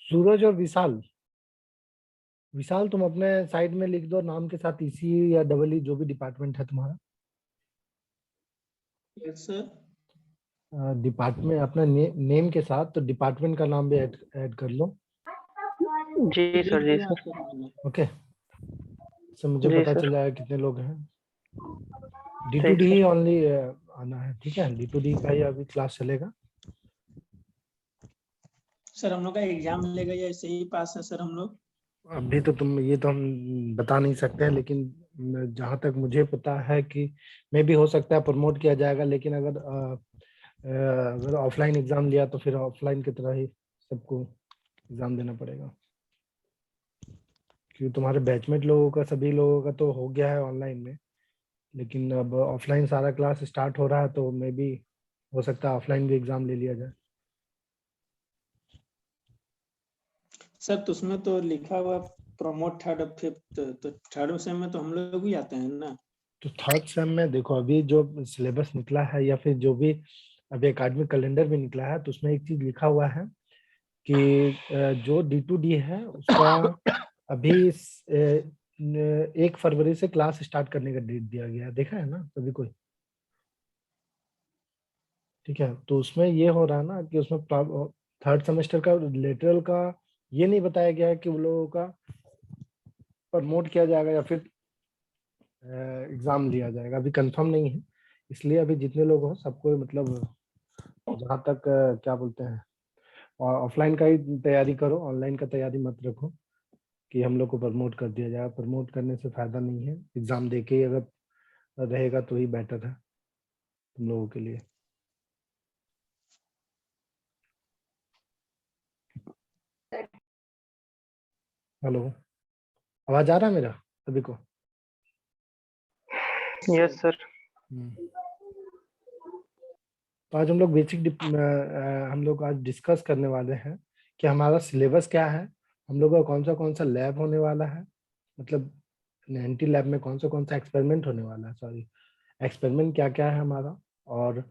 सूरज और विशाल। विशाल तुम अपने साइड में लिख दो नाम के साथ इसी या डबल ई जो भी डिपार्टमेंट है तुम्हारा। Yes sir. डिपार्टमेंट अपना नेम के साथ तो डिपार्टमेंट का नाम भी ऐड कर लो। जी सर, जी सर। ओके, इससे मुझे जी पता सर। चल जाएगा कितने लोग हैं। ठीक D2D ही सर। ओनली आना है, ठीक है। D2D का ही अभी क्लास चलेगा। सर हम लोग का एग्जाम लेगा या ऐसे ही पास है सर हम लोग? अभी तो तुम ये तो हम बता नहीं सकते हैं, लेकिन जहाँ तक मुझे पता है कि मे भी हो सकता है प्रमोट किया जाएगा, लेकिन अगर ऑफलाइन एग्जाम लिया तो फिर ऑफलाइन की तरह ही सबको एग्जाम देना पड़ेगा, क्योंकि तुम्हारे बैचमेट लोगों का सभी लोगों का तो हो गया है ऑनलाइन में, लेकिन अब ऑफलाइन सारा क्लास स्टार्ट हो रहा है तो मे भी हो सकता है ऑफलाइन भी एग्जाम ले लिया जाए। सर तो उसमें तो लिखा हुआ प्रमोट थर्ड और फिफ्थ, तो थर्ड सेम में तो हम लोग भी आते हैं ना? तो थर्ड सेम में देखो, अभी जो सिलेबस निकला है या फिर जो भी अभी एकेडमिक कैलेंडर भी निकला है, तो उसमें एक चीज लिखा हुआ है कि जो D2D है उसका अभी 1 फरवरी से क्लास स्टार्ट करने का डेट दिया गया है, देखा है ना सभी कोई? ठीक है, तो उसमें ये हो रहा है ना कि उसमें थर्ड सेमेस्टर का लेटरल का ये नहीं बताया गया है कि वो लोगों का प्रमोट किया जाएगा या फिर एग्जाम लिया जाएगा, अभी कंफर्म नहीं है। इसलिए अभी जितने लोग हो सबको मतलब जहाँ तक क्या बोलते हैं, और ऑफलाइन का ही तैयारी करो, ऑनलाइन का तैयारी मत रखो कि हम लोग को प्रमोट कर दिया जाए। प्रमोट करने से फायदा नहीं है, एग्जाम दे के ही अगर रहेगा तो ही बेटर है तुम लोगों के लिए। हेलो, आवाज आ रहा है मेरा सभी को? Yes sir. तो आज हम लोग हम लोग आज डिस्कस करने वाले हैं कि हमारा सिलेबस क्या है, हम लोग का कौन सा लैब होने वाला है, मतलब एनटी लैब में कौन सा एक्सपेरिमेंट होने वाला है, सॉरी एक्सपेरिमेंट क्या क्या है हमारा, और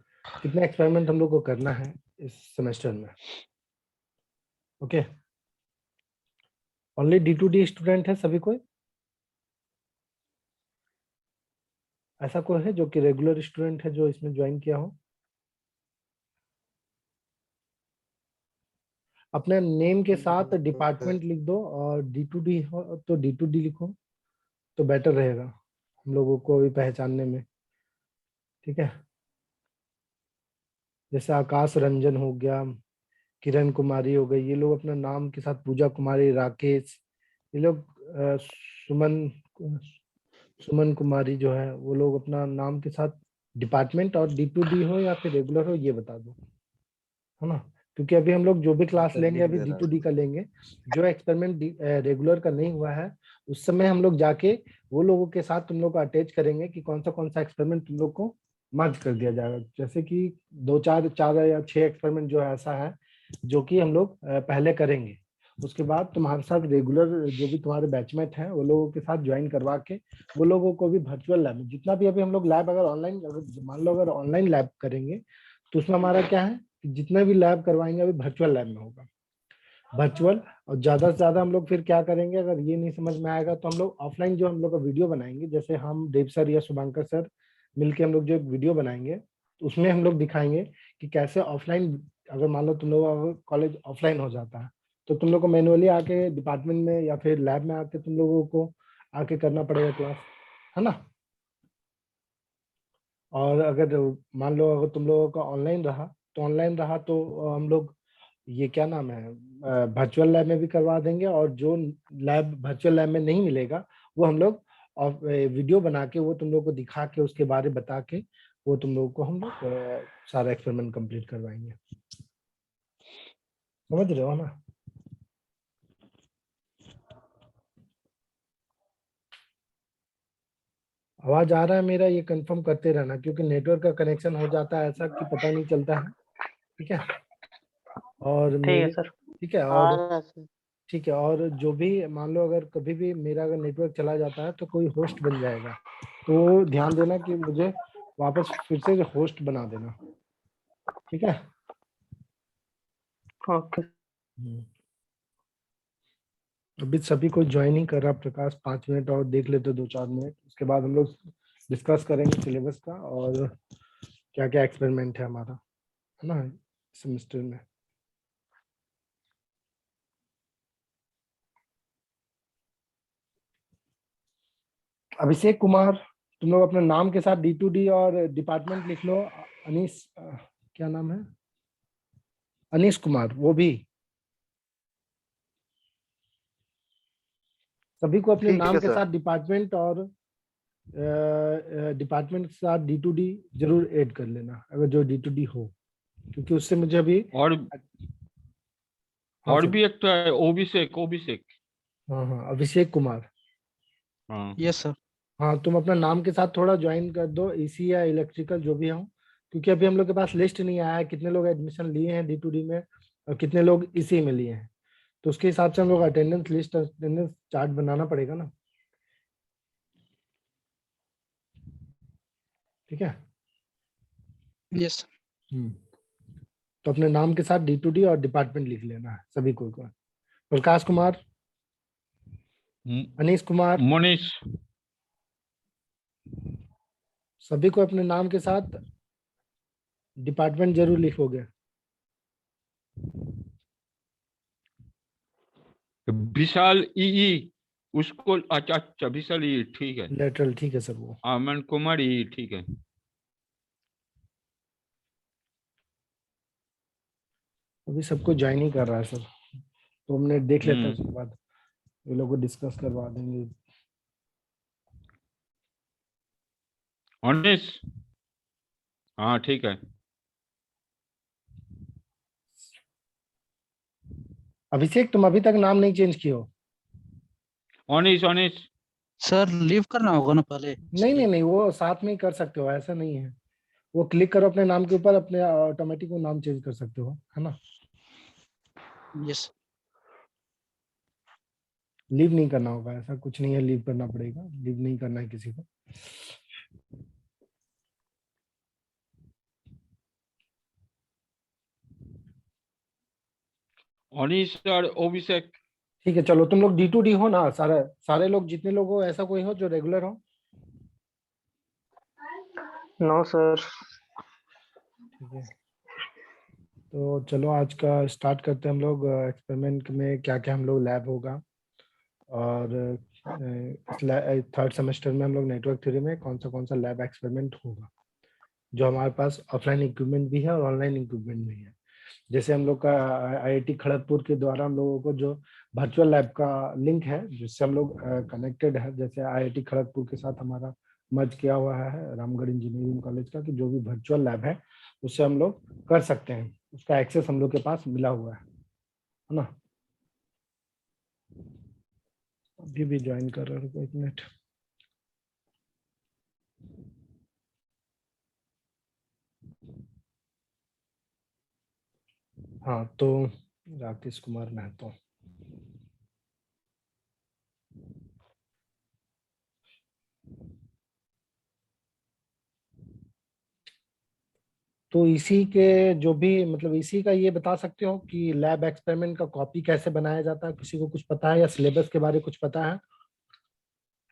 कितने एक्सपेरिमेंट हम लोग को करना है इस सेमेस्टर में। ओके, ओनली D2D स्टूडेंट है सभी कोई? ऐसा कोई है जो कि रेगुलर स्टूडेंट है जो इसमें ज्वाइन किया हो? अपने नेम के साथ डिपार्टमेंट लिख दो, और D2D हो तो D2D लिखो तो बेटर रहेगा हम लोगों को भी पहचानने में, ठीक है। जैसे आकाश रंजन हो गया, किरण कुमारी हो गई, ये लोग अपना नाम के साथ, पूजा कुमारी, राकेश, ये लोग सुमन सुमन कुमारी जो है वो लोग अपना नाम के साथ डिपार्टमेंट और D2D हो या फिर रेगुलर हो ये बता दो, है ना। क्योंकि अभी हम लोग जो भी क्लास लेंगे अभी D2D का लेंगे, जो एक्सपेरिमेंट रेगुलर का नहीं हुआ है उस समय हम लोग जाके वो लोगों के साथ तुम लोग को अटैच करेंगे कि कौन सा एक्सपेरिमेंट तुम लोग को मर्ज कर दिया जाएगा। जैसे कि 2 4 4 या 6 एक्सपेरिमेंट जो ऐसा है जो कि हम लोग पहले करेंगे, उसके बाद तुम्हारे साथ रेगुलर जो भी तुम्हारे बैचमेट हैं वो लोगों के साथ ज्वाइन करवा के वो लोगों को भी वर्चुअल लैब में, जितना भी अभी हम लोग लैब अगर ऑनलाइन, अगर मान लो अगर ऑनलाइन लैब करेंगे तो उसमें हमारा क्या है कि जितना भी लैब करवाएंगे अभी वर्चुअल लैब में होगा, वर्चुअल। और ज्यादा से ज्यादा हम लोग फिर क्या करेंगे, अगर ये नहीं समझ में आएगा तो हम लोग ऑफलाइन जो हम लोग का वीडियो बनाएंगे, जैसे हम देव सर या शुभंकर सर मिलके हम लोग जो एक वीडियो बनाएंगे तो उसमें हम लोग दिखाएंगे कि कैसे ऑफलाइन, अगर मान लो तुम लोग अगर कॉलेज ऑफलाइन हो जाता है तो तुम लोग को मैनुअली आके डिपार्टमेंट में या फिर लैब में आके तुम लोगों को आके करना पड़ेगा क्लास, है ना। और अगर मान लो अगर तुम लोगों का ऑनलाइन रहा तो हम लोग ये क्या नाम है वर्चुअल लैब में भी करवा देंगे, और जो लैब वर्चुअल लैब में नहीं मिलेगा वो हम लोग वीडियो बना के वो तुम लोग को दिखा के उसके बारे में बता के वो तुम लोगों को हम लोग सारा एक्सपेरिमेंट कंप्लीट करवाएंगे, समझ रहे हो ना। आवाज आ रहा है मेरा, ये कंफर्म करते रहना क्योंकि नेटवर्क का कनेक्शन हो जाता है ऐसा कि पता नहीं चलता है, ठीक है। और ठीक है मेरे, सर। ठीक है, और ठीक है, और जो भी मान लो अगर कभी भी मेरा अगर नेटवर्क चला जाता है तो कोई होस्ट बन जाएगा, तो ध्यान देना कि मुझे वापस फिर से होस्ट बना देना, ठीक है। ओके। अभी सभी कोई ज्वाइन ही कर रहा। प्रकाश 5 मिनट और देख लेते 2-4 मिनट, उसके बाद हम लोग डिस्कस करेंगे सिलेबस का और क्या क्या एक्सपेरिमेंट है हमारा, है ना, सेमेस्टर में। अभिषेक कुमार, तुम लोग अपने नाम के साथ D2D और डिपार्टमेंट लिख लो। अनीस क्या नाम है, अनीश कुमार, वो भी सभी को अपने ठीक नाम है के सर। साथ डिपार्टमेंट और डिपार्टमेंट के साथ D2D जरूर ऐड कर लेना, अगर जो D2D हो, क्योंकि उससे मुझे अभी और हाँ और सर, भी एक तो है ओबीसेक। हाँ हाँ अभिषेक कुमार। हाँ यस सर। हाँ तुम अपना नाम के साथ थोड़ा ज्वाइन कर दो, इसी या इलेक्ट्रिकल जो भी हो, क्योंकि अभी हम लोग के पास लिस्ट नहीं आया है कितने लोग एडमिशन लिए हैं D2D में और कितने लोग इसी में लिए हैं। तो उसके हिसाब से हम लोग अटेंडेंस लिस्ट, अटेंडेंस चार्ट बनाना पड़ेगा ना। ठीक है। यस। तो अपने नाम के साथ D2D और डिपार्टमेंट लिख लेना है सभी को। प्रकाश कुमार, अनीश कुमार, मनीष। सभी को अपने नाम के साथ डिपार्टमेंट जरूर लिखोगे। विशाल ई उसको अच्छा विशाल ई ठीक है। लेटरल ठीक है सर वो। अमन कुमार ई ठीक है। अभी सबको ज्वाइन ही कर रहा है सर, 2 मिनट देख लेते हैं, उसके बाद ये लोग को डिस्कस करवा देंगे। मनीष हाँ ठीक है। अभिषेक तुम अभी तक नाम नहीं चेंज किए हो? अनीश सर लीव करना होगा ना पहले? नहीं वो साथ में ही कर सकते हो, ऐसा नहीं है। वो क्लिक करो अपने नाम के ऊपर, अपने ऑटोमेटिक वो नाम चेंज कर सकते हो, है ना। यस। लीव नहीं करना होगा, ऐसा कुछ नहीं है लीव करना पड़ेगा, लीव नहीं करना है किसी को। अनीश और अभिषेक। ठीक है चलो, तुम लोग D2D हो ना, सारे सारे लोग, जितने लोग हो, ऐसा कोई हो जो रेगुलर हो? No sir. ठीक है, तो चलो आज का स्टार्ट करते हैं हम लोग। एक्सपेरिमेंट में क्या क्या हम लोग लैब होगा, और थर्ड सेमेस्टर में हम लोग नेटवर्क थ्योरी में कौन सा लैब एक्सपेरिमेंट होगा, जो हमारे पास ऑफलाइन इक्विपमेंट भी है और ऑनलाइन इक्विपमेंट भी है। जैसे हम लोग का IIT खड़गपुर के द्वारा हम लोगों को जो वर्चुअल लैब का लिंक है, जिससे हम लोग कनेक्टेड है, जैसे IIT खड़गपुर के साथ हमारा मर्ज किया हुआ है रामगढ़ इंजीनियरिंग कॉलेज का, कि जो भी वर्चुअल लैब है उससे हम लोग कर सकते हैं, उसका एक्सेस हम लोग के पास मिला हुआ है ना। अभी भी ज्वाइन कर रहा हूँ, 1 मिनट। हाँ तो राकेश कुमार महतो। तो इसी के जो भी मतलब इसी का ये बता सकते हो कि लैब एक्सपेरिमेंट का कॉपी कैसे बनाया जाता है, किसी को कुछ पता है, या सिलेबस के बारे में कुछ पता है?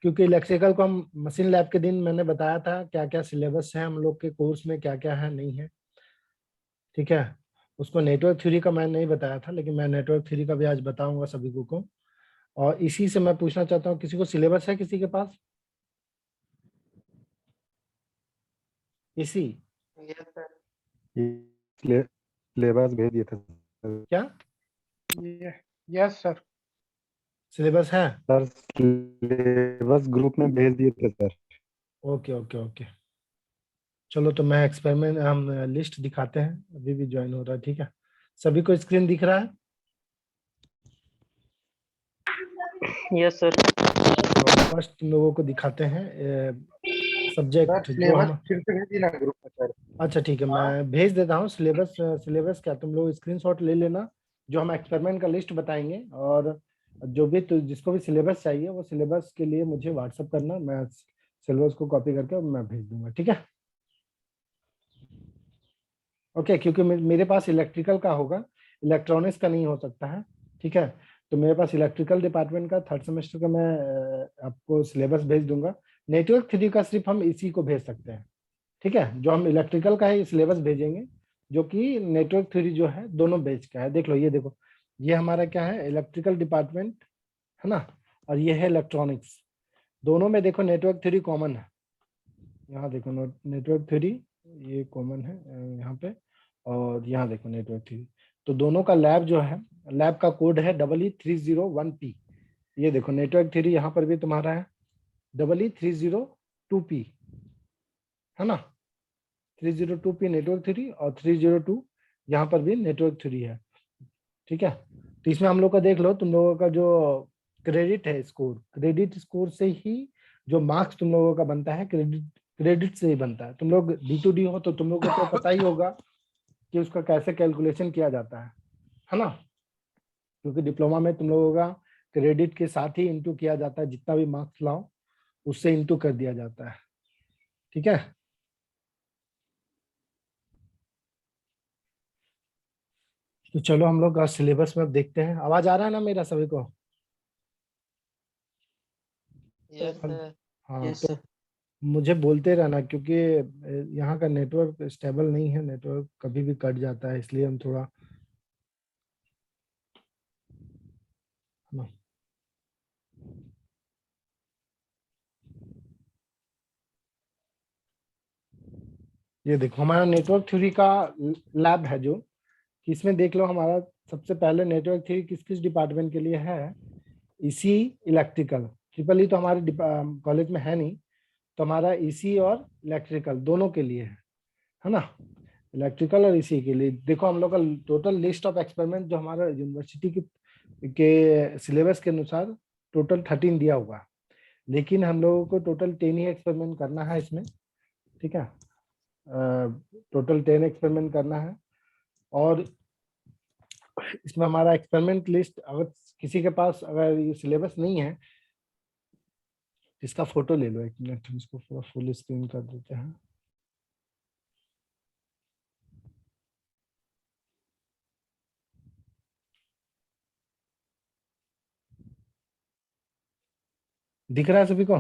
क्योंकि इलेक्ट्रिकल को हम मशीन लैब के दिन मैंने बताया था क्या क्या सिलेबस है हम लोग के कोर्स में, क्या क्या है नहीं है। ठीक है, उसको नेटवर्क थ्योरी का मैं नहीं बताया था, लेकिन मैं नेटवर्क थ्योरी का भी आज बताऊंगा सभी को। और इसी से मैं पूछना चाहता हूँ, किसी को सिलेबस है किसी के पास? इसी यस सर। सिलेबस भेज दिए थे क्या यस सर। सिलेबस है? सर सिलेबस ग्रुप में भेज दिए थे सर। ओके ओके ओके, चलो तो मैं एक्सपेरिमेंट हम लिस्ट दिखाते हैं, अभी भी ज्वाइन हो रहा है। ठीक है, सभी को स्क्रीन दिख रहा है? Yes sir. तो फर्स्ट लोगों को दिखाते हैं सब्जेक्ट जो हम। फिर से भेजिए ना ग्रुप में सर। अच्छा ठीक है, मैं भेज देता हूँ सिलेबस। सिलेबस क्या, तुम लोग स्क्रीनशॉट ले लेना, जो हम एक्सपेरिमेंट का लिस्ट बताएंगे, और जो भी जिसको भी सिलेबस चाहिए वो सिलेबस के लिए मुझे व्हाट्सअप करना, मैं सिलेबस को कॉपी करके मैं भेज दूंगा। ठीक है ओके, क्योंकि मेरे पास इलेक्ट्रिकल का होगा, इलेक्ट्रॉनिक्स का नहीं हो सकता है। ठीक है, तो मेरे पास इलेक्ट्रिकल डिपार्टमेंट का थर्ड सेमेस्टर का मैं आपको सिलेबस भेज दूंगा। नेटवर्क 3 का सिर्फ हम इसी को भेज सकते हैं, ठीक है। जो हम इलेक्ट्रिकल का है सिलेबस भेजेंगे, जो कि नेटवर्क 3 जो है दोनों बैच का है। देख लो, ये देखो, ये हमारा क्या है, इलेक्ट्रिकल डिपार्टमेंट है ना, और ये है इलेक्ट्रॉनिक्स। दोनों में देखो नेटवर्क 3 कॉमन है। यहाँ देखो नेटवर्क 3 ये कॉमन है यहाँ पे, और यहाँ देखो नेटवर्क 3। तो दोनों का लैब जो है, लैब का कोड है EE301P। ये देखो नेटवर्क 3 यहाँ पर भी तुम्हारा है EE302P, है ना। 302P नेटवर्क 3 और 302 यहाँ पर भी नेटवर्क 3 है, ठीक है। तो इसमें हम लोग का देख लो, तुम लोगों का जो क्रेडिट है स्कोर, क्रेडिट स्कोर से ही जो मार्क्स तुम लोगों का बनता है, क्रेडिट से ही बनता है। तुम लोग D2D हो तो तुम लोगों को तो पता ही होगा कि उसका कैसे कैलकुलेशन किया जाता है ना। क्योंकि डिप्लोमा में तुम लोगों का क्रेडिट के साथ ही इंटू किया जाता है, जितना भी मार्क्स लाओ उससे इंटू कर दिया जाता है, ठीक है। तो चलो हम लोग सिलेबस में अब देखते हैं। आवाज आ रहा है ना मेरा सभी को? Yes sir. हाँ, यस तो सर। मुझे बोलते रहना, क्योंकि यहाँ का नेटवर्क स्टेबल नहीं है, नेटवर्क कभी भी कट जाता है, इसलिए हम थोड़ा ये देखो हमारा नेटवर्क 3 का लैब है जो कि इसमें देख लो, हमारा सबसे पहले नेटवर्क 3 किस किस डिपार्टमेंट के लिए है। इसी इलेक्ट्रिकल, ट्रिपल ई तो हमारे कॉलेज में है नहीं, तो हमारा इसी और इलेक्ट्रिकल दोनों के लिए है ना। इलेक्ट्रिकल और इसी के लिए देखो, हम लोग का टोटल लिस्ट ऑफ एक्सपेरिमेंट जो हमारा यूनिवर्सिटी के सिलेबस के अनुसार टोटल 13 दिया हुआ है, लेकिन हम लोगों को टोटल 10 ही एक्सपेरिमेंट करना है इसमें, ठीक है। टोटल 10 एक्सपेरिमेंट करना है। और इसमें हमारा एक्सपेरिमेंट लिस्ट, अगर किसी के पास अगर ये सिलेबस नहीं है, इसका फोटो ले लो, एक मिनट हम इसको पूरा फुल स्क्रीन कर देते हैं। दिख रहा है सभी को?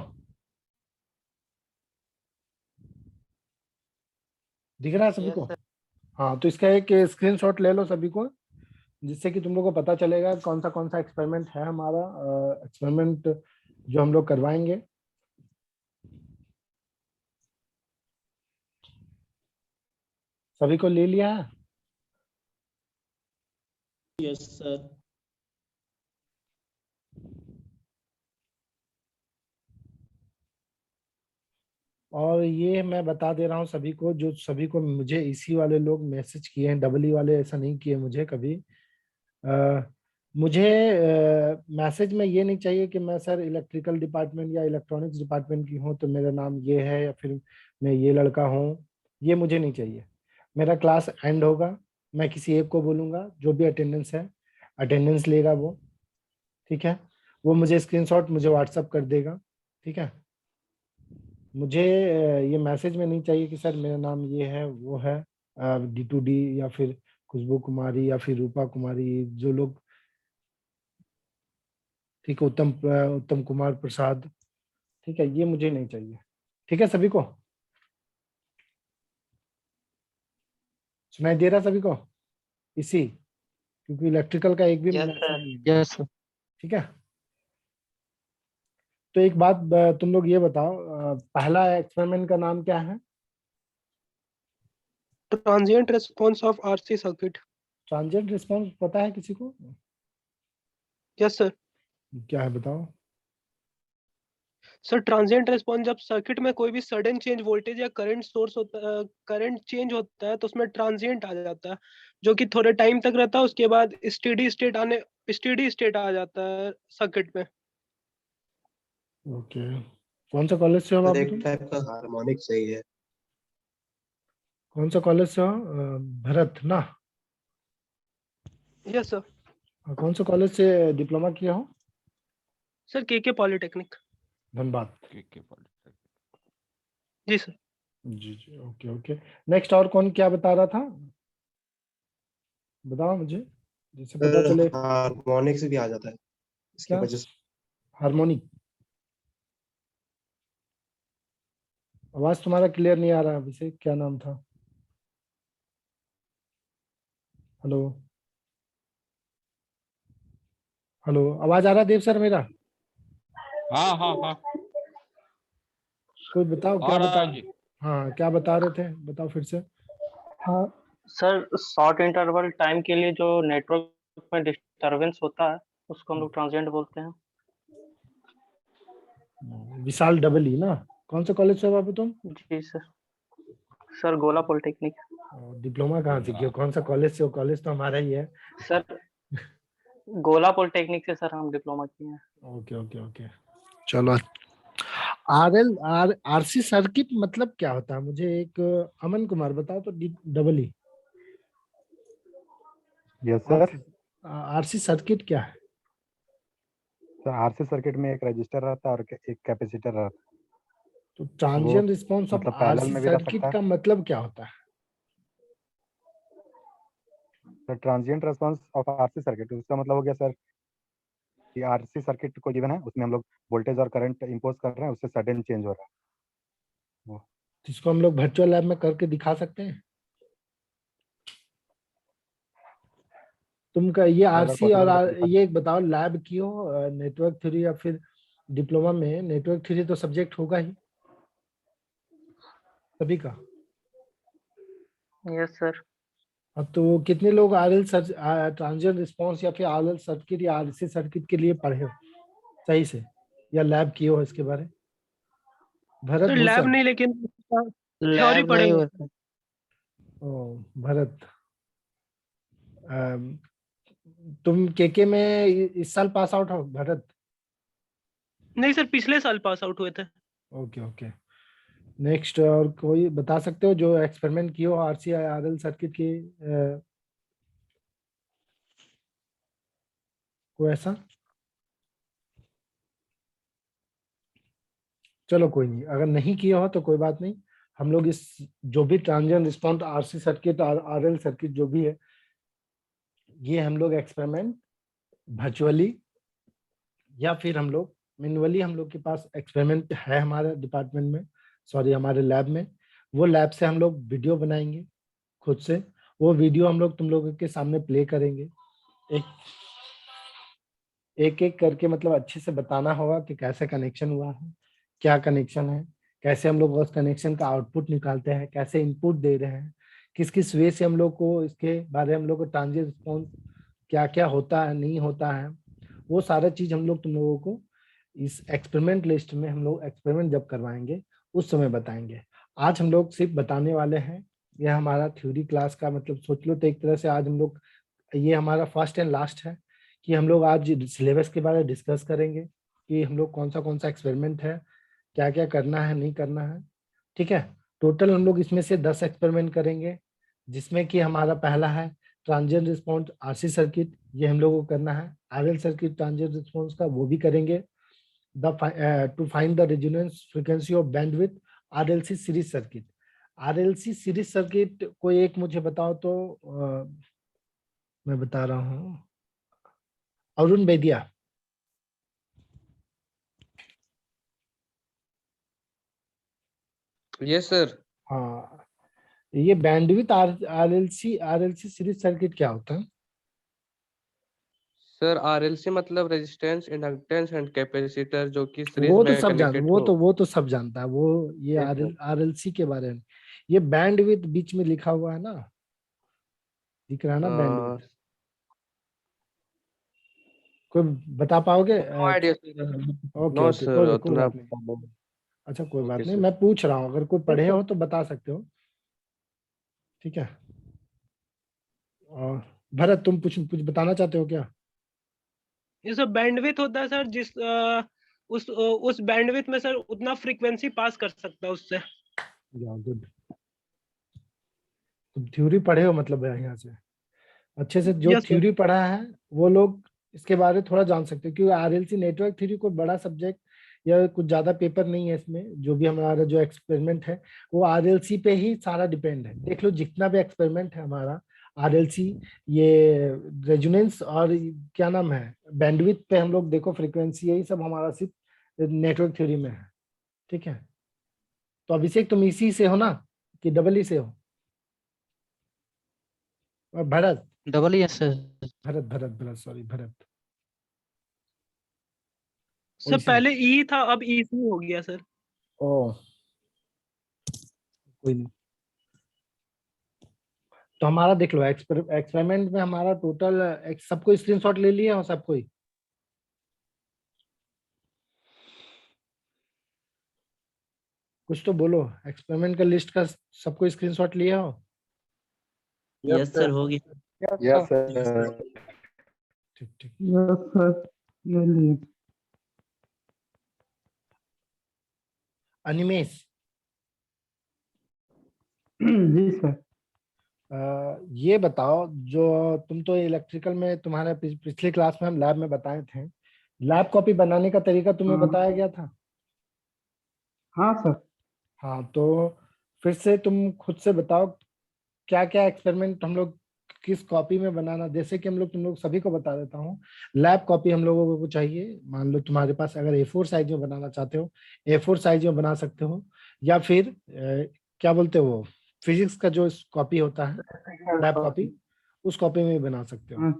दिख रहा है सभी यस को? सर। हाँ, तो इसका एक स्क्रीनशॉट ले लो सभी को, जिससे कि तुम लोग को पता चलेगा कौन सा एक्सपेरिमेंट है हमारा, एक्सपेरिमेंट जो हम लोग करवाएंगे। सभी को ले लिया है? Yes sir. और ये मैं बता दे रहा हूँ सभी को, जो सभी को मुझे इसी वाले लोग मैसेज किए हैं, डबल ई वाले ऐसा नहीं किए मुझे कभी। मुझे मैसेज में ये नहीं चाहिए कि मैं सर इलेक्ट्रिकल डिपार्टमेंट या इलेक्ट्रॉनिक्स डिपार्टमेंट की हूँ तो मेरा नाम ये है, या फिर मैं ये लड़का हूँ, ये मुझे नहीं चाहिए। मेरा क्लास एंड होगा, मैं किसी एक को बोलूँगा, जो भी अटेंडेंस है अटेंडेंस लेगा वो, ठीक है। वो मुझे स्क्रीनशॉट मुझे व्हाट्सअप कर देगा, ठीक है। मुझे ये मैसेज में नहीं चाहिए कि सर मेरा नाम ये है वो है, D2D या फिर खुशबू कुमारी या फिर रूपा कुमारी, जो लोग, ठीक है, उत्तम कुमार प्रसाद, ठीक है, ये मुझे नहीं चाहिए, ठीक है। सभी को सुनाई दे रहा सभी को? इसी, क्योंकि इलेक्ट्रिकल का एक भी यस मैसेज सर। नहीं है, यस सर। ठीक है। तो एक बात तुम लोग ये बताओ, पहला एक्सपेरिमेंट का नाम क्या है? Transient response of RC circuit. Transient response पता है किसी को? Yes sir. क्या है बताओ। सर ट्रांजिएंट रिस्पांस जब सर्किट में कोई भी सडन चेंज वोल्टेज या करंट सोर्स होता है, करंट चेंज होता है तो उसमें ट्रांजिएंट आ जाता है, जो कि थोड़े टाइम तक रहता है, उसके बाद स्टेडी स्टेट आ जाता है सर्किट में। ओके, कौन सा कॉलेज से हो सर आप? एक टाइप का हार्मोनिक सही है। कौन सा कॉलेज से हो? भरत ना? Yes sir. कौन सा कॉलेज से डिप्लोमा किया हो? सर के पॉलिटेक्निक। धनबाद। जी सर। जी जी, ओके ओके। नेक्स्ट, और कौन क्या बता रहा था? बताओ मुझे, जिससे पता चले। हार्मोनिक्स भी आ जाता है। इसकी क्या? वजह से हार्मोनिक। आवाज तुम्हारा क्लियर नहीं आ रहा अभिषेक, क्या नाम था? हेलो हेलो, आवाज आ रहा देव सर मेरा? हाँ हाँ हाँ कोई बताओ आ क्या रहा बता। है जी। हाँ क्या बता रहे थे, बताओ फिर से। हाँ सर, शॉर्ट इंटरवल टाइम के लिए जो नेटवर्क में डिस्टरबेंस होता है उसको हम लोग ट्रांजिएंट बोलते हैं। विशाल डबल ई ना? कौन से कॉलेज से हो बाबू तुम? जी सर। सर गोला पॉलिटेक्निक। डिप्लोमा कहाँ से किया, कौन सा कॉलेज से हो? कॉलेज तो हमारा ही है। सर गोला पॉलिटेक्निक से सर हम डिप्लोमा किए हैं। ओके ओके ओके, चलो। आरसी सर्किट मतलब क्या होता है? मुझे एक अमन कुमार बताओ तो। Double E yes sir. RC circuit क्या है? सर आरसी सर्किट में एक रजिस्टर रहता है और एक कैपेसिटर रहता है। तो ट्रांजिएंट रिस्पॉन्स ऑफ मतलब पैरेलल आरसी में भी रह सकता सर्किट है। का मतलब क्या होता है? Sir transient response of RC circuit, उसका मतलब हो गया सर कि आरसी सर्किट को गिवन है, उसमें हम लोग वोल्टेज और करंट इंपोज कर रहे हैं, उससे सडन चेंज हो रहा है। जिसको हम लोग वर्चुअल लैब में करके दिखा सकते हैं। तुमका ये अगर आरसी और पॉसिबल है तो ये एक बताओ, लैब की हो नेटवर्क थ्योरी या फिर डिप्लोमा में नेटवर्क थ्योरी तो सब्जेक्ट होगा ही सभी का। Yes sir. अब तो कितने लोग आरएल ट्रांजिएंट रिस्पांस या फिर आरएल सर्किट या आरसी सर्किट के लिए पढ़े हो सही से, या लैब किए हो इसके बारे? Bharat sir lab Bhushan. नहीं, लेकिन थ्योरी लैब पढ़े नहीं हुए। होता। ओ भरत, अम, तुम केके में इस साल पास आउट हो भरत? नहीं सर, पिछले साल पास आउट हुए थे। Okay okay. नेक्स्ट, और कोई बता सकते हो जो एक्सपेरिमेंट किए हो आरसी आरएल सर्किट की? कोई ऐसा? चलो कोई नहीं, अगर नहीं किया हो तो कोई बात नहीं। हम लोग इस जो भी ट्रांजिएंट रिस्पॉन्स आरसी सर्किट और आरएल सर्किट जो भी है, ये हम लोग एक्सपेरिमेंट वर्चुअली या फिर हम लोग मैन्युअली, हम लोग के पास एक्सपेरिमेंट है हमारे डिपार्टमेंट में, सॉरी हमारे लैब में। वो लैब से हम लोग वीडियो बनाएंगे खुद से। वो वीडियो हम लोग तुम लोगों के सामने प्ले करेंगे। एक एक करके मतलब अच्छे से बताना होगा कि कैसे कनेक्शन हुआ है, क्या कनेक्शन है, कैसे हम लोग उस कनेक्शन का आउटपुट निकालते हैं, कैसे इनपुट दे रहे हैं, किस किस वे से हम लोग को इसके बारे में हम लोग को ट्रांजिएंट रिस्पॉन्स क्या क्या होता है नहीं होता है, वो सारा चीज हम लोग तुम लोगों को इस एक्सपेरिमेंट लिस्ट में हम लोग एक्सपेरिमेंट जब करवाएंगे उस समय बताएंगे। आज हम लोग सिर्फ बताने वाले हैं। यह हमारा थ्योरी क्लास का मतलब सोच लो तो एक तरह से आज हम लोग, ये हमारा फर्स्ट एंड लास्ट है कि हम लोग आज सिलेबस के बारे में डिस्कस करेंगे कि हम लोग कौन सा एक्सपेरिमेंट है, क्या क्या करना है नहीं करना है। ठीक है, टोटल हम लोग इसमें से 10 एक्सपेरिमेंट करेंगे, जिसमें कि हमारा पहला है ट्रांजिएंट रिस्पॉन्स आरसी सर्किट, ये हम लोग को करना है। आरएल सर्किट ट्रांजिएंट रिस्पॉन्स का वो भी करेंगे। To find the resonance frequency of bandwidth RLC series circuit. RLC series circuit कोई एक मुझे बताओ तो। मैं बता रहा हूँ, अरुण बेदिया। Yes sir. हाँ, ये बैंडविड्थ आरएलसी सीरीज सर्किट क्या होता है? सर आरएलसी मतलब रेजिस्टेंस, इंडक्टेंस एंड कैपेसिटर जो कि सीरीज वो तो में सब जान कनेक्टेड हो। वो तो सब जानता है वो। ये यस सर। आरएलसी के बारे में। ये बैंडविड्थ बीच में लिखा हुआ है ना, दिख रहा है ना बैंडविड्थ? कोई बता पाओगे? No idea sir. Okay no okay, sir कोई उतना। बात नहीं। अच्छा कोई ओके बात नहीं, सर। मैं पूछ रहा हूँ, अगर कोई पढ़े हो तो बता सकते हो। ठीक है। और भरत तुम कुछ कुछ बताना चाहते हो क्या? ये सब बैंडविड्थ होता है सर, जिस उस बैंडविड्थ में सर उतना फ्रीक्वेंसी पास कर सकता है उससे। गुड, तुम थ्योरी पढ़े हो मतलब यहाँ से अच्छे से। जो यस सर। थ्योरी पढ़ा है वो लोग इसके बारे में थोड़ा जान सकते हो, क्योंकि आरएलसी नेटवर्क थ्योरी कोई बड़ा सब्जेक्ट या कुछ ज्यादा पेपर नहीं है इसमें। जो भी हमारा जो एक्सपेरिमेंट है वो आरएलसी पे ही सारा डिपेंड है। देख लो जितना भी एक्सपेरिमेंट है हमारा RLC, ये रेजोनेंस और क्या नाम है बैंडविड्थ पे हम लोग देखो फ्रीक्वेंसी, यही सब हमारा सिर्फ नेटवर्क थ्योरी में है। ठीक है, तो अभिषेक तुम इसी से हो ना कि डबल ई से हो? और भरत डबल ही sir. Bharat Bharat Bharat sorry Bharat. Sir वैसे। पहले ई था, अब ई सी हो गया सर। ओ कोई नहीं। तो हमारा देख लो एक्सपेरिमेंट में हमारा टोटल सबको स्क्रीनशॉट ले लिया हो सबको ही? कुछ तो बोलो, एक्सपेरिमेंट का लिस्ट का सबको स्क्रीनशॉट लिया हो? यस सर, हो गया। Yes sir. ठीक ठीक। यस सर, ले लिए। अनिमेश, जी सर। ये बताओ, जो तुम तो इलेक्ट्रिकल में तुम्हारे पिछले क्लास में हम लैब में बताए थे, लैब कॉपी बनाने का तरीका तुम्हें हाँ। बताया गया था? हाँ सर। हाँ, तो फिर से तुम खुद से बताओ क्या क्या एक्सपेरिमेंट हम लोग किस कॉपी में बनाना। जैसे कि हम लोग तुम लोग सभी को बता देता हूँ, लैब कॉपी हम लोगों को चाहिए। मान लो तुम्हारे पास अगर A4 साइज में बनाना चाहते हो, A4 साइज में बना सकते हो, या फिर क्या बोलते हो वो फिजिक्स का जो कॉपी होता है लैब कॉपी, उस कॉपी में भी बना सकते हो।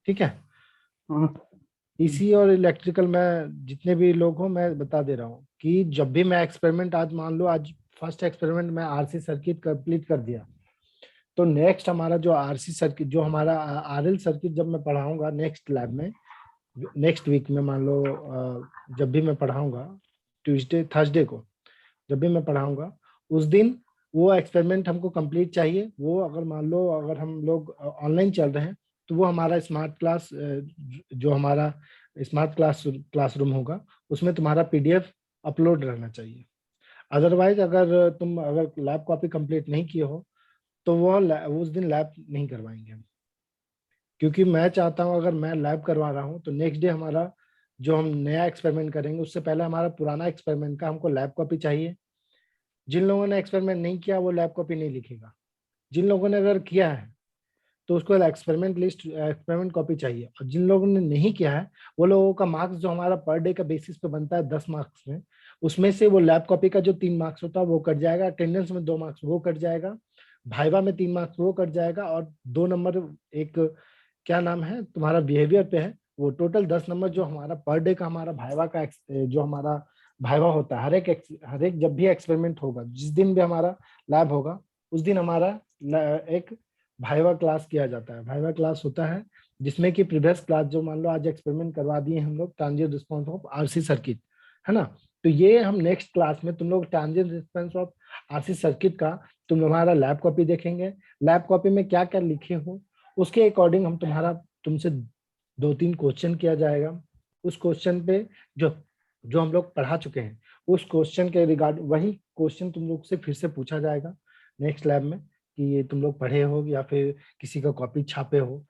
ठीक है, हाँ। इसी और इलेक्ट्रिकल में जितने भी लोग हो, मैं बता दे रहा हूँ कि जब भी मैं एक्सपेरिमेंट, आज मान लो आज फर्स्ट एक्सपेरिमेंट में RC सर्किट कंप्लीट कर दिया, तो नेक्स्ट हमारा जो RC सर्किट, जो हमारा RL सर्किट जब मैं पढ़ाऊंगा नेक्स्ट लैब में, नेक्स्ट वीक में, मान लो जब भी मैं पढ़ाऊंगा ट्यूसडे थर्सडे को, जब भी मैं पढ़ाऊंगा उस दिन वो एक्सपेरिमेंट हमको कंप्लीट चाहिए। वो अगर मान लो अगर हम लोग ऑनलाइन चल रहे हैं, तो वो हमारा स्मार्ट क्लास, जो हमारा स्मार्ट क्लासरूम होगा, उसमें तुम्हारा PDF अपलोड रहना चाहिए। अदरवाइज अगर लैब कॉपी कंप्लीट नहीं किए हो, तो वो उस दिन लैब नहीं करवाएंगे हम, क्योंकि मैं चाहता हूं अगर मैं लैब करवा रहा हूं तो नेक्स्ट डे हमारा जो हम नया एक्सपेरिमेंट करेंगे उससे पहले हमारा पुराना एक्सपेरिमेंट का हमको लैब कॉपी चाहिए। जिन लोगों ने एक्सपेरिमेंट नहीं किया वो लैब कॉपी नहीं लिखेगा, जिन लोगों ने अगर किया है तो उसको एक्सपेरिमेंट कॉपी चाहिए, और जिन लोगों ने नहीं किया है वो लोगों का मार्क्स जो हमारा पर डे का बेसिस पे बनता है 10 मार्क्स में, उसमें से वो लैब कॉपी का जो 3 मार्क्स होता है वो कट जाएगा, अटेंडेंस में 2 मार्क्स वो कट जाएगा, भाइवा में 3 मार्क्स वो कट जाएगा, और 2 नंबर एक क्या नाम है तुम्हारा बिहेवियर पे है, वो टोटल 10 नंबर जो हमारा पर डे का हमारा भाइवा का जो हमारा भाइवा होता है, हर एक जब भी एक्सपेरिमेंट होगा, जिस दिन भी हमारा लैब होगा उस दिन हमारा एक भाइवा क्लास किया जाता है। भाइवा क्लास होता है जिसमें कि प्रीवियस क्लास, जो मान लो आज एक्सपेरिमेंट करवा दिए हम लोग transient response of RC circuit, है ना, तो ये हम नेक्स्ट क्लास में तुम लोग transient response of RC circuit का तुम हमारा लैब कॉपी देखेंगे। लैब कॉपी में क्या क्या लिखे हो उसके अकॉर्डिंग हम तुमसे 2-3 क्वेश्चन किया जाएगा। उस क्वेश्चन पे जो जो हम लोग पढ़ा चुके हैं उस क्वेश्चन के रिगार्ड वही क्वेश्चन तुम लोग से फिर से पूछा जाएगा नेक्स्ट लैब में, कि ये तुम लोग पढ़े हो या फिर किसी का कॉपी छापे हो।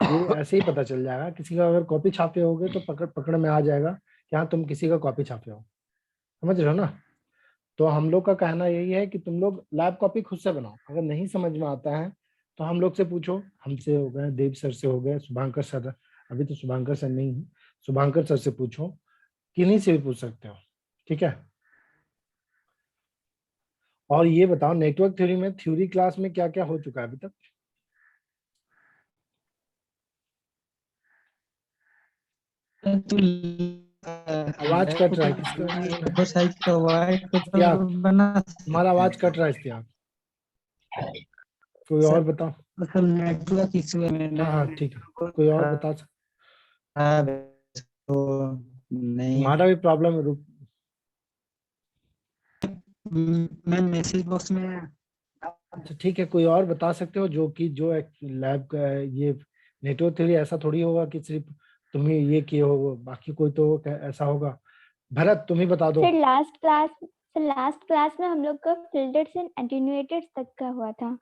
ये ऐसे ही पता चल जाएगा, किसी का अगर कॉपी छापे होगे तो पकड़ में आ जाएगा कि हाँ तुम किसी का कॉपी छापे हो। समझ रहे हो ना? तो हम लोग का कहना यही है कि तुम लोग लैब कॉपी खुद से बनाओ। अगर नहीं समझ में आता है तो हम लोग से पूछो, हमसे हो गए, देव सर से हो गए, शुभांकर सर, अभी तो शुभांकर सर नहीं है, शुभांकर सर से पूछो, किन्हीं से भी पूछ सकते हो। ठीक है, और ये बताओ नेटवर्क थ्योरी में थ्योरी क्लास में क्या क्या हो चुका है अभी तक? आवाज कट रहा है, किसका इश्तियाक, हमारा आवाज कट रहा है इश्तियाक, कोई और बताओ। नेटवर्क इशू है। हाँ ठीक है, कोई और बता तो नहीं, तुम्हारा भी प्रॉब्लम है। मैं मैसेज बॉक्स में। अच्छा ठीक है, कोई और बता सकते हो जो लैब का है, ये नेटवर्क थ्योरी ऐसा थोड़ी होगा कि सिर्फ तुम ही ये किए हो, बाकी कोई तो ऐसा होगा। भरत तुम ही बता दो। सर लास्ट क्लास में हम लोग का फिल्टर्स एंड एटेन्यूएटर्स तक का हुआ था।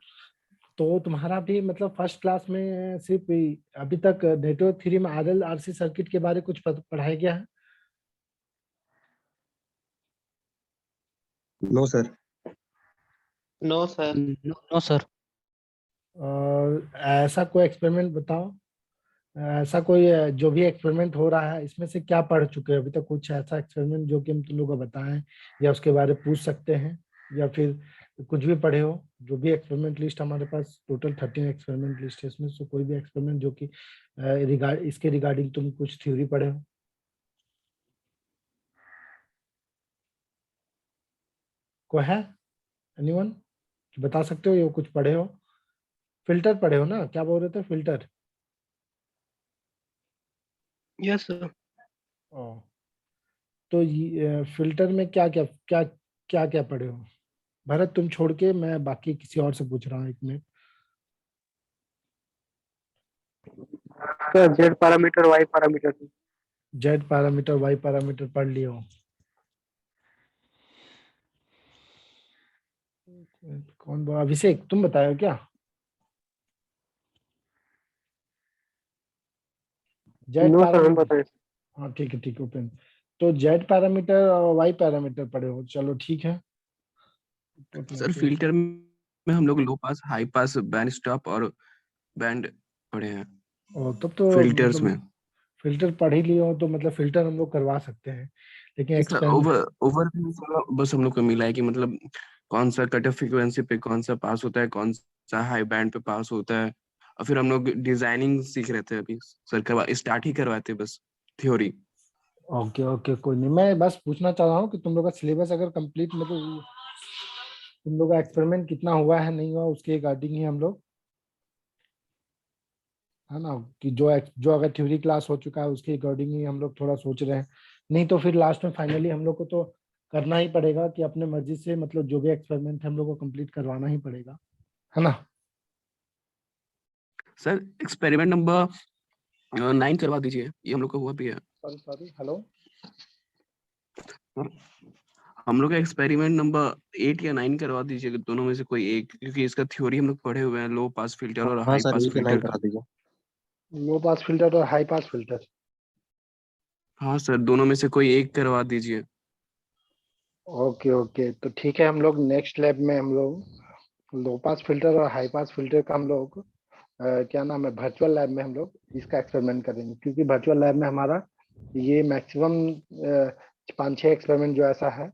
तो तुम्हारा भी मतलब फर्स्ट क्लास में सिर्फ अभी तक नेटवर्क थ्योरी में RL RC सर्किट के बारे कुछ पढ़ाया गया है? No sir. No sir. No sir. और ऐसा कोई एक्सपेरिमेंट बताओ, ऐसा कोई जो भी एक्सपेरिमेंट हो रहा है इसमें से क्या पढ़ चुके हैं अभी तक, कुछ ऐसा एक्सपेरिमेंट जो कि हम तुम लोग को बताएं या उसके बारे में पूछ सकते हैं, या फिर कुछ भी पढ़े हो। जो भी एक्सपेरिमेंट लिस्ट हमारे पास टोटल 13 एक्सपेरिमेंट लिस्ट है, इसमें से कोई भी एक्सपेरिमेंट जो कि इसके रिगार्डिंग तुम कुछ थ्योरी पढ़े हो। कोई है एनीवन बता सकते हो, ये कुछ पढ़े हो? फिल्टर पढ़े हो ना, क्या बोल रहे थे, फिल्टर? Yes sir. ओ, तो फिल्टर में क्या क्या क्या क्या क्या पढ़े हो? भरत तुम छोड़ के, मैं बाकी किसी और से पूछ रहा हूँ, एक minute. Sir Z parameter Y parameter. Z parameter Y parameter पढ़ लियो। कौन बोला? अभिषेक तुम बताए क्या? जेड नो सर, हम पैरामीटर, बताएं। हाँ ठीक है ठीक है, ओपन। तो जेड पैरामीटर और वाई पैरामीटर पढ़े हो, चलो ठीक है। सर फिल्टर में हम लोग लो पास, हाई पास, बैंड स्टॉप और बैंड पढ़े हैं ओ, तब तो फिल्टर्स में। मतलब फिल्टर पढ़ ही लिए हो तो मतलब फिल्टर हम लोग करवा सकते हैं, लेकिन सर एक्सपेरिमेंट। ओवर बस हम लोग को मिला है कि मतलब कौन सा कट ऑफ फ्रीक्वेंसी पे कौन सा पास होता है, कौन सा हाई बैंड पे पास होता है, और फिर हम लोग डिजाइनिंग सीख रहे थे अभी। सर करवा स्टार्ट ही करवाते बस थ्योरी। ओके ओके, कोई नहीं, मैं बस पूछना चाह रहा हूँ कि तुम लोग का सिलेबस अगर कंप्लीट, मतलब तुम लोग का एक्सपेरिमेंट कितना हुआ है नहीं हुआ उसके रिगार्डिंग ही हम लोग, है ना, कि जो अगर थ्योरी क्लास हो चुका है उसके अकॉर्डिंग ही हम लोग थोड़ा सोच रहे हैं। नहीं तो फिर लास्ट में फाइनली हम लोग को तो करना ही पड़ेगा कि अपने मर्जी से, मतलब जो भी एक्सपेरिमेंट हम लोग को कंप्लीट करवाना ही पड़ेगा, है ना। सर एक्सपेरिमेंट नंबर 9 करवा दीजिए, ये हम लोग का हुआ भी है। Sorry sorry, hello. सर हम लोग का एक्सपेरिमेंट नंबर 8 या 9 करवा दीजिए, दोनों में से कोई एक, क्योंकि इसका थ्योरी हम लोग पढ़े हुए हैं, लो पास फिल्टर और हाँ हाई सर, पास 8 या 9 फिल्टर का। करा दीजिए। लो पास फिल्टर और हाई पास फिल्टर। हाँ सर, दोनों में से कोई एक करवा दीजिए। ओके ओके, तो ठीक है, हम लोग नेक्स्ट लैब में हम लोग लो पास फिल्टर और हाई पास फिल्टर का हम लोग क्या नाम है, वर्चुअल लैब में हम लोग इसका एक्सपेरिमेंट करेंगे, क्योंकि वर्चुअल लैब में हमारा ये मैक्सिमम 5-6 एक्सपेरिमेंट जो ऐसा है,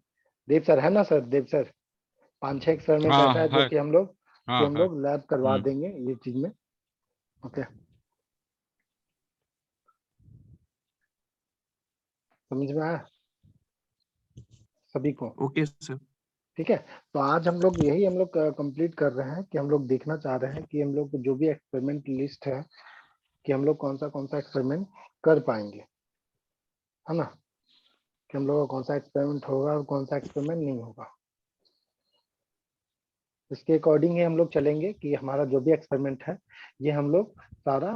देव सर है ना सर, देव सर 5-6 एक्सपेरिमेंट ऐसा है हाँ जो है, कि हम हाँ है। लोग लैब करवा देंगे ये चीज में। ओके, समझ में आया सभी को? Okay sir. ठीक है, तो आज हम लोग यही हम लोग कंप्लीट कर रहे हैं कि हम लोग देखना चाह रहे हैं कि हम लोग जो भी एक्सपेरिमेंट लिस्ट है कि हम लोग कौन सा एक्सपेरिमेंट कर पाएंगे, है ना, कि हम लोग का कौन सा एक्सपेरिमेंट होगा और कौन सा एक्सपेरिमेंट नहीं होगा। इसके अकॉर्डिंग ही हम लोग चलेंगे कि हमारा जो भी एक्सपेरिमेंट है ये हम लोग सारा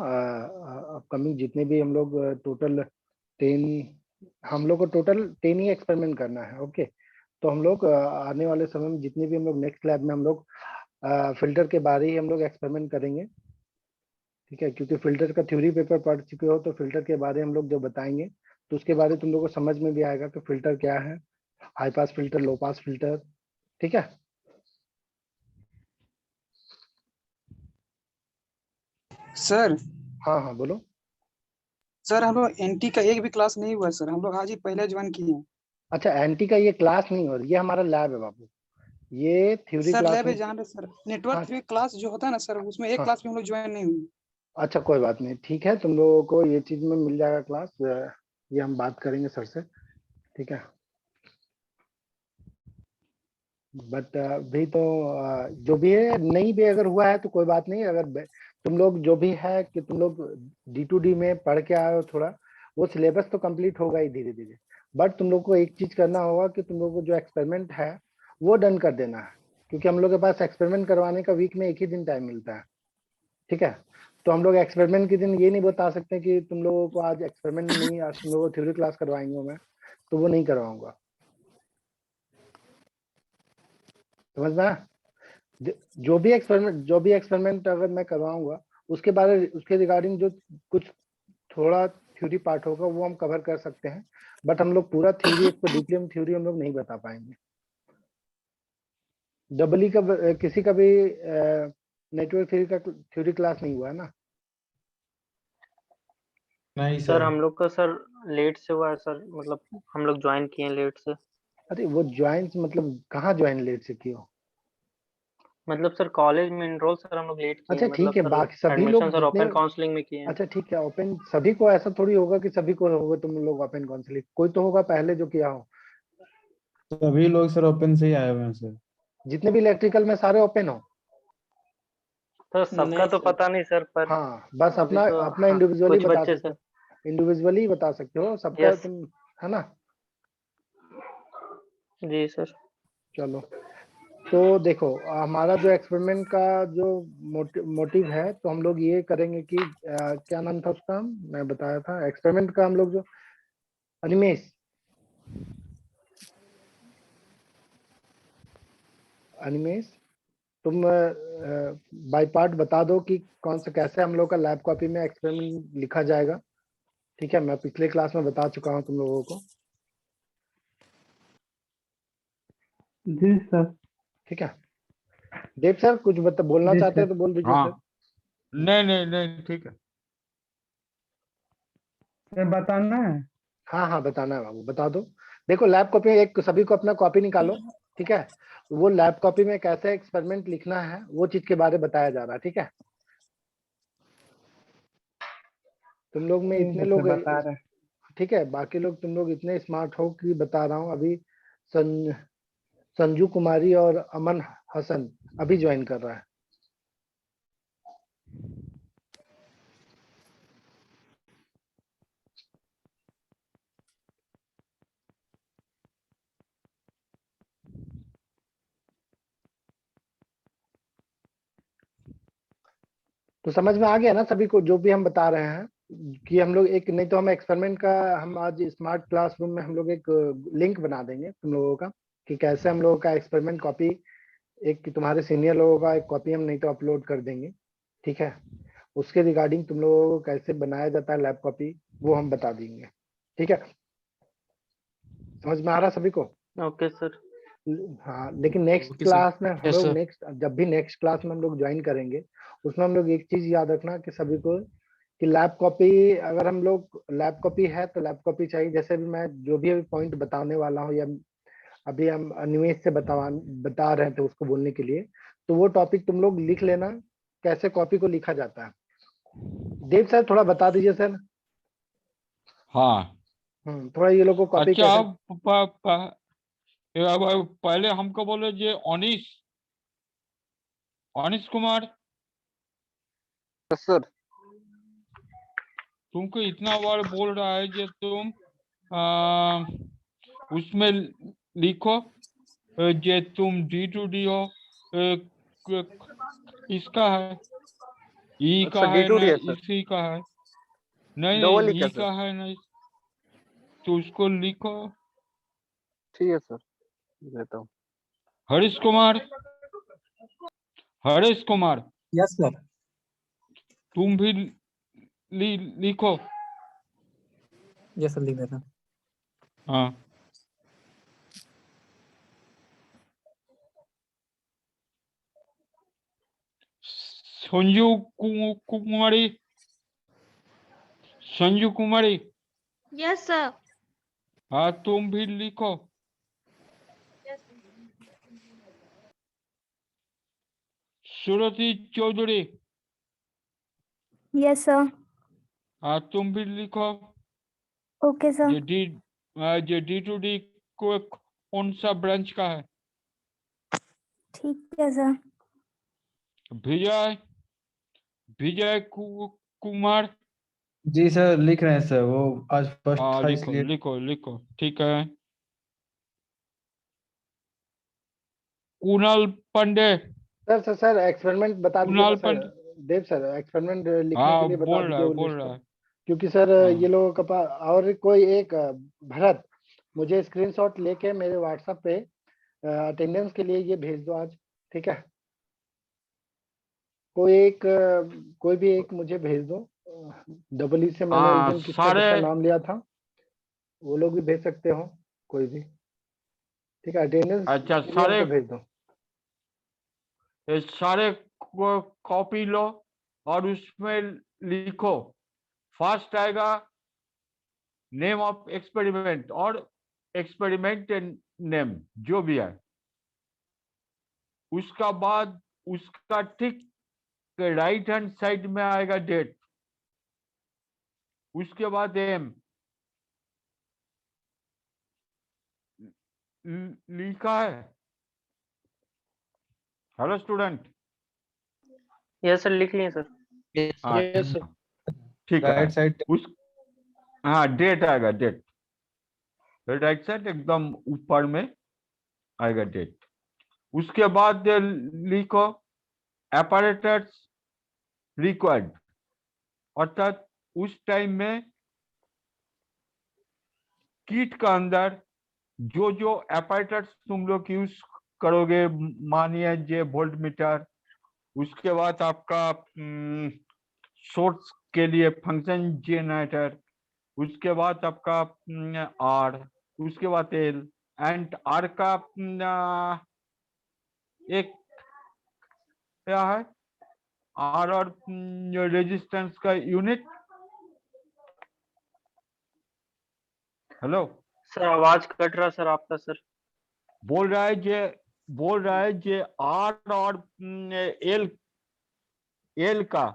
अपकमिंग जितने भी हम लोग टोटल 10, हम लोग को टोटल 10 ही एक्सपेरिमेंट करना है। ओके, तो हम लोग आने वाले समय में जितने भी हम लोग नेक्स्ट लैब में हम लोग फिल्टर के बारे ही हम लोग एक्सपेरिमेंट करेंगे, ठीक है, क्योंकि फिल्टर का थ्योरी पेपर पढ़ चुके हो तो फिल्टर के बारे हम लोग जो बताएंगे तो उसके बारे तुम लोग को समझ में भी आएगा कि फिल्टर क्या है, हाई पास फिल्टर, लो पास फिल्टर, ठीक है। सर हाँ हाँ बोलो। सर हम लोग एनटी का एक भी क्लास नहीं हुआ सर, हम लोग आज ही पहले ज्वाइन किए हैं। अच्छा, एंटी का ये क्लास नहीं हो रही, ये हमारा लैब है बाबू, ये थ्योरी सर क्लास लैब में। जान रहे सर, हाँ नेटवर्क थ्योरी क्लास जो होता है ना सर, उसमें एक हाँ, क्लास में हम लोग ज्वाइन नहीं हुए। अच्छा कोई बात नहीं, ठीक है, तुम लोगों को ये चीज में मिल जाएगा क्लास, ये हम बात करेंगे सर से, ठीक है। बट भी तो जो भी है, नहीं भी अगर हुआ है तो कोई बात नहीं, अगर तुम लोग जो भी है कि तुम लोग D2D में पढ़ के आए हो थोड़ा, वो सिलेबस तो कंप्लीट होगा ही धीरे धीरे, बट तुम लोग को एक चीज करना होगा कि तुम लोग को जो एक्सपेरिमेंट है वो डन कर देना है, क्योंकि हम लोग के पास एक्सपेरिमेंट करवाने का वीक में एक ही दिन टाइम मिलता है, ठीक है। तो हम लोग एक्सपेरिमेंट के दिन ये नहीं बता सकते कि तुम लोगों को आज एक्सपेरिमेंट नहीं, आज तुम लोगों को थ्योरी क्लास करवाएंगे मैं, तो वो नहीं करवाऊंगा, समझ में आया? जो भी एक्सपेरिमेंट अगर मैं करवाऊंगा उसके रिगार्डिंग जो कुछ थोड़ा थ्योरी पार्ट होगा वो हम कवर कर सकते हैं, बट हम लोग पूरा थ्योरी, एक तो डीपली हम थ्योरी हम लोग नहीं बता पाएंगे। डबली का किसी का भी नेटवर्क थ्योरी का थ्योरी क्लास नहीं हुआ है ना? नहीं सर हम लोग का सर लेट से हुआ है सर, मतलब हम लोग ज्वाइन किए हैं लेट से। अरे वो ज्वाइन मतलब कहाँ ज्वाइन लेट से किए हो? मतलब सर कॉलेज में एनरोल सर हम लोग लेट किए अच्छा हैं, मतलब ठीक है, सर बाकी सभी लोग एडमिशन सर जितने, ओपन काउंसलिंग में किए हैं। अच्छा ठीक है, ओपन सभी को ऐसा थोड़ी होगा कि सभी को होगा तुम लोग ओपन काउंसलिंग, कोई तो होगा पहले जो किया हो। सभी लोग सर ओपन से ही आए हुए हैं सर। जितने भी इलेक्ट्रिकल में सारे ओपन हो? तो सबका नहीं तो सर। पता नहीं सर, पर हाँ बस अभी अपना तो अपना हाँ, इंडिविजुअली कुछ बता बच्चे सकते सर। हो, इंडिविजुअली बता सकते हो सबका यस तुम, है ना? जी सर। चलो, तो देखो हमारा जो एक्सपेरिमेंट का जो मोटिव है, तो हम लोग ये करेंगे कि क्या नाम था उसका, मैं बताया था एक्सपेरिमेंट का, हम लोग जो अनिमेश तुम बाय पार्ट बता दो कि कौन सा कैसे हम लोग का लैब कॉपी में एक्सपेरिमेंट लिखा जाएगा। ठीक है, मैं पिछले क्लास में बता चुका हूँ तुम लोगों को। जी सर। ठीक है, देव सर कुछ बोलना जी चाहते सर। हैं तो बोल दीजिए हाँ, सर। नहीं नहीं नहीं, ठीक है। सर बताना है। हाँ हाँ बताना है बाबू, बता दो। देखो लैब कॉपी एक सभी को अपना कॉपी निकालो, ठीक है? वो लैब कॉपी में कैसे एक्सपेरिमेंट लिखना है वो चीज के बारे में बताया जा रहा है, ठीक है? तुम लोग में ठीक इतने है सर, लोग, बता रहे हैं। ठीक है, बाकी लोग तुम लोग इतने स्मार्ट हो कि बता रहा हूँ अभी। संजू कुमारी और अमन हसन अभी ज्वाइन कर रहा है। तो समझ में आ गया ना सभी को जो भी हम बता रहे हैं, कि हम लोग एक, नहीं तो हम एक्सपेरिमेंट का, हम आज स्मार्ट क्लासरूम में हम लोग एक लिंक बना देंगे तुम लोगों का, कि कैसे हम लोगों का एक्सपेरिमेंट कॉपी, एक तुम्हारे सीनियर लोगों का एक कॉपी हम नहीं तो अपलोड कर देंगे, ठीक है? उसके रिगार्डिंग तुम लोगों को कैसे बनाया जाता है लैब कॉपी वो हम बता देंगे, ठीक है? समझ में आ रहा सभी को? Okay sir. हाँ, लेकिन नेक्स्ट ओके सर। क्लास में हम यस लोग सर। नेक्स्ट, जब भी नेक्स्ट क्लास में हम लोग ज्वाइन करेंगे, उसमें हम लोग एक चीज याद रखना कि सभी को, कि लैब कॉपी, अगर हम लोग लैब कॉपी है तो लैब कॉपी चाहिए। जैसे भी मैं जो भी अभी पॉइंट बताने वाला हूँ, या अभी हम अनिमेश से बता रहे थे उसको बोलने के लिए, तो वो टॉपिक तुम लोग लिख लेना, कैसे कॉपी को लिखा जाता है। देव सर थोड़ा बता दीजिए सर। हाँ, थोड़ा ये लोग को कॉपी अच्छा, कैसे, अब पहले हमको बोले जे अनिश कुमार, सर तुमको इतना बार बोल रहा है जे तुम आ, उसमें लिखो जे तुम D2D हो, इसका है, ई अच्छा का है D2D ना, है सर, इसी का है, नहीं डबल ई नहीं का ई सर। का है ना, तो उसको लिखो। ठीक है सर, देता हूँ। Harish Kumar yes sir. तुम भी लिखो। यस सर, लिख देता हूँ। हाँ, संजू कुमारी, यस सर। हाँ तुम भी लिखो। Surti Chaudhary, yes sir. हाँ तुम भी लिखो। Okay sir. जे D2D को कौन सा ब्रांच का है? ठीक है सर। विजय कुमार, जी सर, लिख रहे हैं सर, वो आज फर्स्ट हाँ था लिखो इसलिए। लिखो, ठीक है। कुणाल पांडे, सर एक्सपेरिमेंट बता दीजिएगा कुणाल सर। पांडे, देव सर एक्सपेरिमेंट लिखने के हाँ लिए बता दीजिए वो बोल लिस्ट, रहा है। क्योंकि सर हाँ। ये लोगों का पास, और कोई एक भरत, मुझे स्क्रीनशॉट लेके मेरे व्हाट्सएप पे अटेंडेंस के लिए ये भेज दो आज, ठीक है? कोई भी एक मुझे भेज दो। डबल ई से मैंने उस हाँ दिन किसका सारे, नाम लिया था, वो लोग भी भेज सकते हो, कोई भी, ठीक है? अटेंडेंस अच्छा के लिए हमको भेज दो। सारे कॉपी लो और उसमें लिखो। फर्स्ट आएगा नेम ऑफ एक्सपेरिमेंट और एक्सपेरिमेंट नेम जो भी है। उसका बाद उसका ठीक राइट हैंड साइड में आएगा डेट। उसके बाद एम लिखा है। Hello student. यस सर, लिख लिए सर। हाँ, यस सर। ठीक है। राइट साइड उस हाँ डेट आएगा, डेट राइट साइड एकदम ऊपर में आएगा डेट। उसके बाद लिखो apparatus रिक्वायर्ड, अर्थात उस टाइम में किट का अंदर जो जो apparatus तुम लोग यूज करोगे, मानिए जे वोल्ट मीटर, उसके बाद आपका सोर्स के लिए फंक्शन जनरेटर, उसके बाद आपका आर, उसके बाद एल एंड आर का एक क्या है, आर और रेजिस्टेंस का यूनिट। हेलो सर आवाज कट रहा सर आपका सर। बोल रहा है जे आर और एल का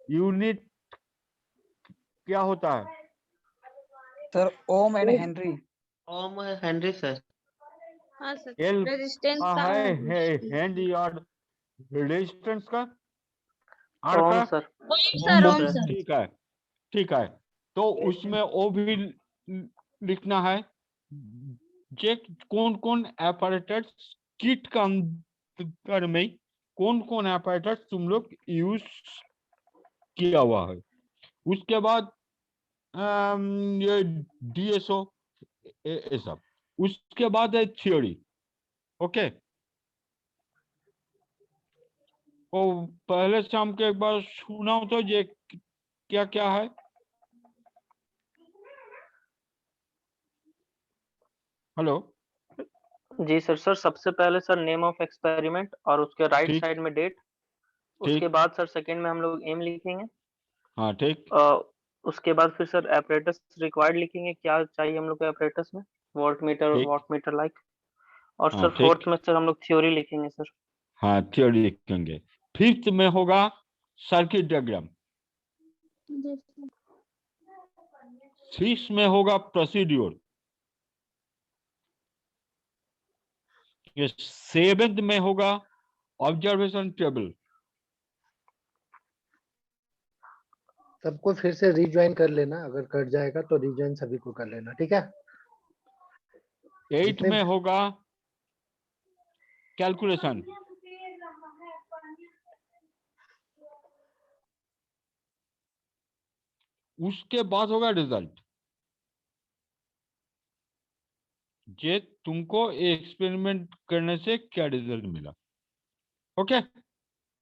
यूनिट क्या होता है? Sir ohm and henry. Ohm henry sir. हाँ सर, एल रेजिस्टेंस का का है हेनरी और रेजिस्टेंस का आर ओम का सर। ओम सर, ओम सर। ठीक है, ठीक है। तो उसमें वो भी लिखना है जे कौन कौन apparatus किट का अंदर में कौन कौन apparatus तुम लोग यूज किया हुआ है। उसके बाद ये DSO ये सब। उसके बाद है थ्योरी। ओके, तो पहले से हमको एक बार सुनाओ तो ये क्या क्या है। हेलो जी सर। सर सबसे पहले सर नेम ऑफ एक्सपेरिमेंट और उसके राइट ठीक साइड में डेट। उसके ठीक बाद सर सेकंड में हम लोग एम लिखेंगे। हाँ ठीक उसके बाद फिर सर एपरेटस रिक्वायर्ड लिखेंगे, क्या चाहिए हम लोग को एपरेटस में, वोल्ट मीटर, ठीक वॉट मीटर लाइक। और हाँ सर ठीक फोर्थ में सर हम लोग थ्योरी लिखेंगे सर। हाँ थ्योरी लिखेंगे। फिफ्थ में होगा सर्किट डायग्राम। सिक्स में होगा प्रोसीड्यूर। ये सेवेंथ में होगा ऑब्जर्वेशन टेबल। सबको फिर से रिज्वाइन कर लेना, अगर कट जाएगा तो रिज्वाइन सभी को कर लेना, ठीक है। एट जितने में होगा कैलकुलेशन। उसके बाद होगा रिजल्ट, जे तुमको एक्सपेरिमेंट करने से क्या रिजल्ट मिला। ओके